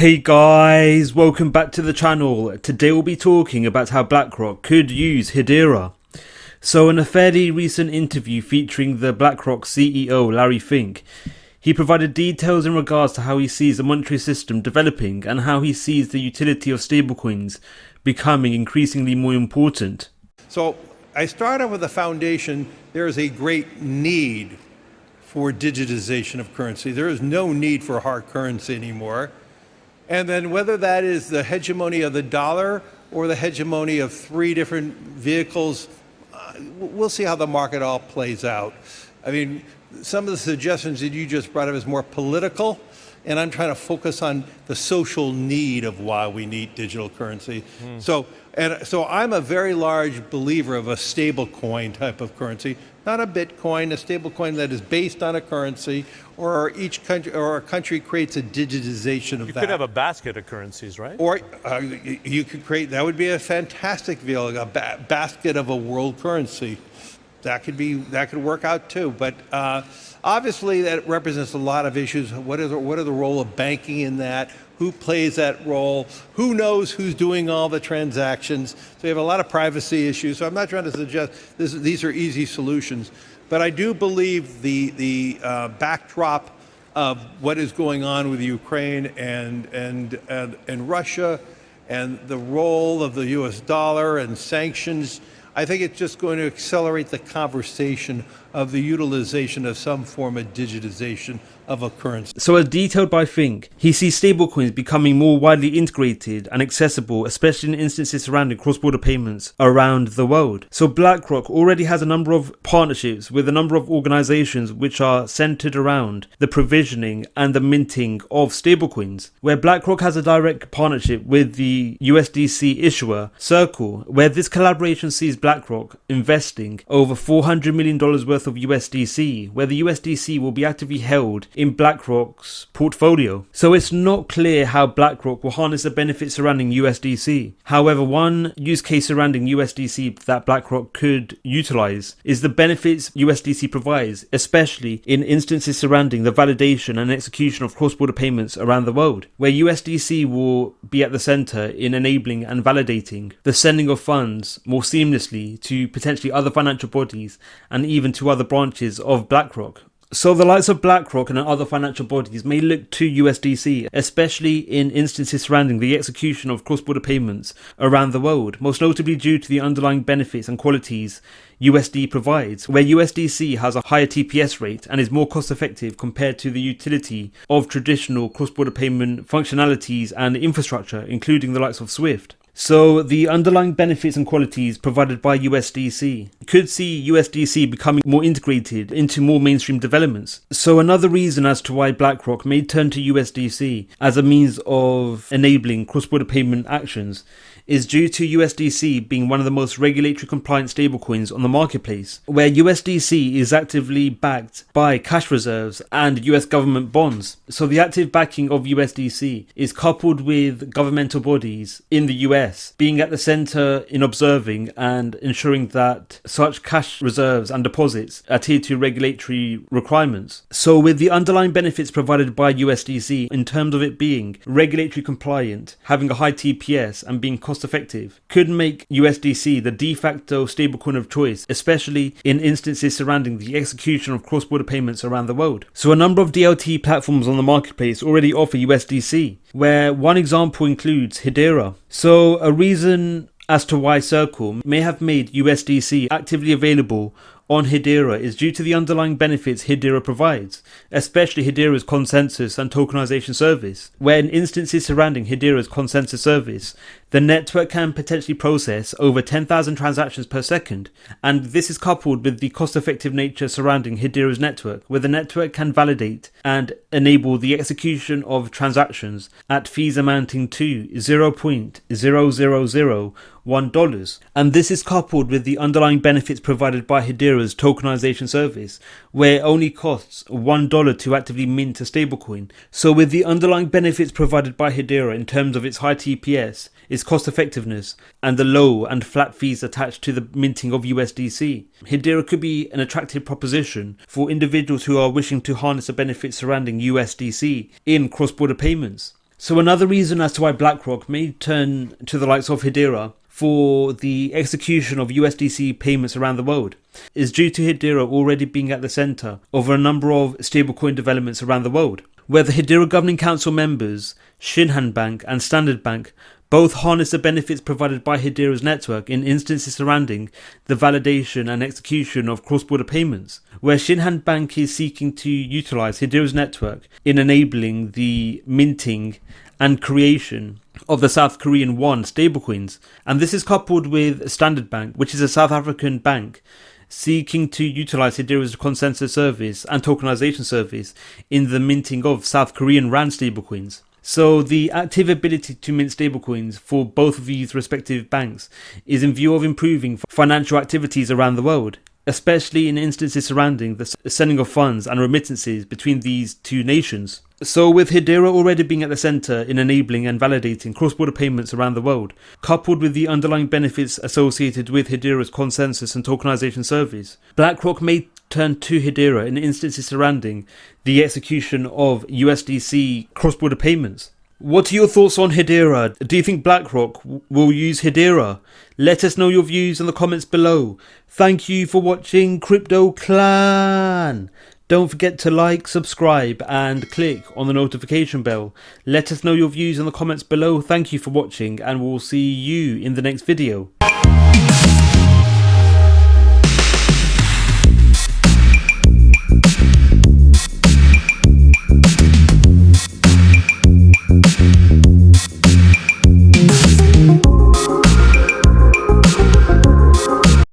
Hey guys, welcome back to the channel. Today we'll be talking about how BlackRock could use Hedera. So in a fairly recent interview featuring the BlackRock CEO Larry Fink, he provided details in regards to how he sees the monetary system developing and how he sees the utility of stablecoins becoming increasingly more important. So I start off with the foundation. There is a great need for digitization of currency. There is no need for hard currency anymore. And then whether that is the hegemony of the dollar or the hegemony of three different vehicles, we'll see how the market all plays out. I mean, some of the suggestions that you just brought up is more political, and I'm trying to focus on the social need of why we need digital currency. So I'm a very large believer of a stable coin type of currency, not a Bitcoin, a stable coin that is based on a currency, or each country or a country creates a digitization of that. You could have a basket of currencies, right? Or you could create, that would be a fantastic vehicle, a basket of a world currency. That could work out too. But obviously that represents a lot of issues. What are the role of banking in that? Who plays that role? Who knows who's doing all the transactions? So you have a lot of privacy issues. So I'm not trying to suggest these are easy solutions. But I do believe the backdrop of what is going on with Ukraine and Russia and the role of the US dollar and sanctions, I think it's just going to accelerate the conversation of the utilization of some form of digitization of a currency. So as detailed by Fink, he sees stablecoins becoming more widely integrated and accessible, especially in instances surrounding cross-border payments around the world. So BlackRock already has a number of partnerships with a number of organizations which are centered around the provisioning and the minting of stablecoins, where BlackRock has a direct partnership with the USDC issuer Circle, where this collaboration sees BlackRock investing over $400 million worth of USDC, where the USDC will be actively held in BlackRock's portfolio. So it's not clear how BlackRock will harness the benefits surrounding USDC. However, one use case surrounding USDC that BlackRock could utilize is the benefits USDC provides, especially in instances surrounding the validation and execution of cross-border payments around the world, where USDC will be at the center in enabling and validating the sending of funds more seamlessly to potentially other financial bodies and even to other branches of BlackRock. So the likes of BlackRock and other financial bodies may look to USDC, especially in instances surrounding the execution of cross-border payments around the world, most notably due to the underlying benefits and qualities USD provides, where USDC has a higher TPS rate and is more cost-effective compared to the utility of traditional cross-border payment functionalities and infrastructure, including the likes of SWIFT. So the underlying benefits and qualities provided by USDC could see USDC becoming more integrated into more mainstream developments. So another reason as to why BlackRock may turn to USDC as a means of enabling cross-border payment actions is due to USDC being one of the most regulatory compliant stablecoins on the marketplace, where USDC is actively backed by cash reserves and US government bonds. So the active backing of USDC is coupled with governmental bodies in the US being at the center in observing and ensuring that such cash reserves and deposits adhere to regulatory requirements. So with the underlying benefits provided by USDC in terms of it being regulatory compliant, having a high TPS and being cost effective, could make USDC the de facto stablecoin of choice, especially in instances surrounding the execution of cross-border payments around the world. So a number of DLT platforms on the marketplace already offer USDC, where one example includes Hedera. So a reason as to why Circle may have made USDC actively available on Hedera is due to the underlying benefits Hedera provides, especially Hedera's consensus and tokenization service, where in instances surrounding Hedera's consensus service, the network can potentially process over 10,000 transactions per second, and this is coupled with the cost-effective nature surrounding Hedera's network, where the network can validate and enable the execution of transactions at fees amounting to $0.0001, and this is coupled with the underlying benefits provided by Hedera's tokenization service, where it only costs $1 to actively mint a stablecoin. So with the underlying benefits provided by Hedera in terms of its high TPS, its cost effectiveness, and the low and flat fees attached to the minting of USDC, Hedera could be an attractive proposition for individuals who are wishing to harness the benefits surrounding USDC in cross-border payments. So another reason as to why BlackRock may turn to the likes of Hedera for the execution of USDC payments around the world is due to Hedera already being at the center of a number of stablecoin developments around the world, where the Hedera Governing Council members, Shinhan Bank and Standard Bank, both harness the benefits provided by Hedera's network in instances surrounding the validation and execution of cross-border payments, where Shinhan Bank is seeking to utilize Hedera's network in enabling the minting and creation of the South Korean won stablecoins. And this is coupled with Standard Bank, which is a South African bank, seeking to utilize Hedera's consensus service and tokenization service in the minting of South Korean rand stablecoins. So the active ability to mint stablecoins for both of these respective banks is in view of improving financial activities around the world, especially in instances surrounding the sending of funds and remittances between these two nations. So with Hedera already being at the center in enabling and validating cross-border payments around the world, coupled with the underlying benefits associated with Hedera's consensus and tokenization service, BlackRock may turn to Hedera in instances surrounding the execution of USDC cross-border payments. What are your thoughts on Hedera? Do you think BlackRock will use Hedera? Let us know your views in the comments below. Thank you for watching Crypto Clan. Don't forget to like, subscribe and click on the notification bell. Let us know your views in the comments below. Thank you for watching and we'll see you in the next video.